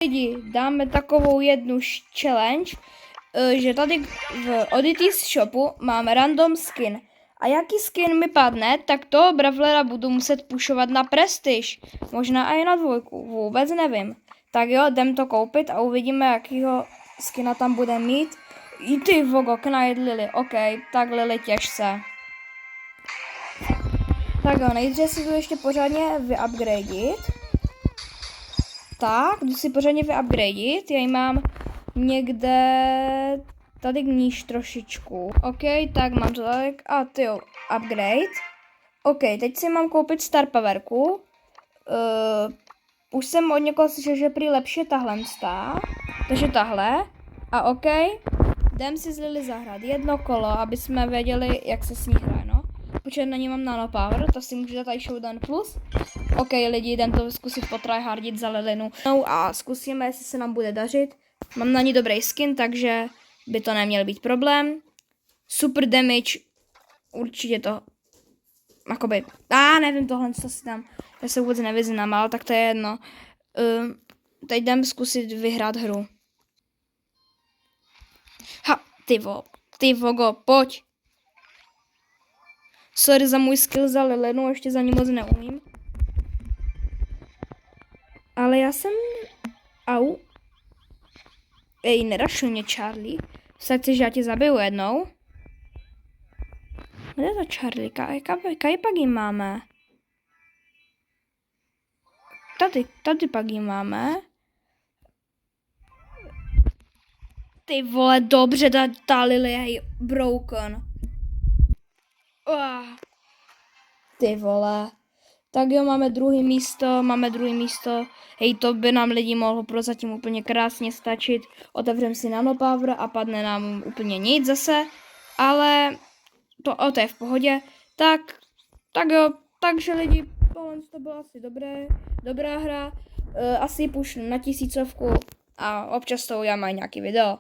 Lidi, dáme takovou jednu challenge, že tady v Oddities shopu máme random skin. A jaký skin mi padne, tak to Bravlera budu muset pušovat na prestiž. Možná i na 2, vůbec nevím. Tak jo, jdem to koupit a uvidíme, jakýho skina tam bude mít. I ty vogo, Knight Lily, ok, tak Lily těž se. Tak jo, nejdřív si to ještě pořádně vyupgradit. Tak, jdu si pořádně vyupgradit, já ji mám někde tady níž trošičku. OK, tak mám to tak, a tyjo, upgrade. OK, teď si mám koupit Star Powerku. Už jsem od někoho slyšel, že prý lepší je tahle, takže tahle. A OK, jdem si z Lily zahrát jedno kolo, aby jsme věděli, jak se s ní hraje, no. Počkej, na ní mám nano power, to si můžu dát tady showdown plus. OK, lidi, jdem to zkusit potryhardit za Lilinu. No a zkusíme, jestli se nám bude dařit. Mám na ní dobrý skin, takže by to neměl být problém. Super damage, určitě to, jakoby, nevím tohle, co si tam, já se vůbec nevyznám, ale tak to je jedno. Teď jdem zkusit vyhrát hru. Ha, ty vogo, pojď. Sorry za můj skill za Lilinu, ještě za ní moc neumím. Ale já jsem... Au. Ej, nerašuj mě, Charlie. Se chceš, že já tě zabiju jednou? Kde je to Charlie? Kaj pak jí máme? Tady pak jí máme. Ty vole, dobře, ta Lily je broken. Ty vole. Tak jo, máme druhé místo. Hej, to by nám lidi mohlo prozatím úplně krásně stačit. Otevřeme si nanopower a padne nám úplně nic zase. Ale to je v pohodě. Tak jo, takže lidi, tohle to bylo asi dobrá hra. Asi pušnu na 1000 a občas to udělám aj nějaký video.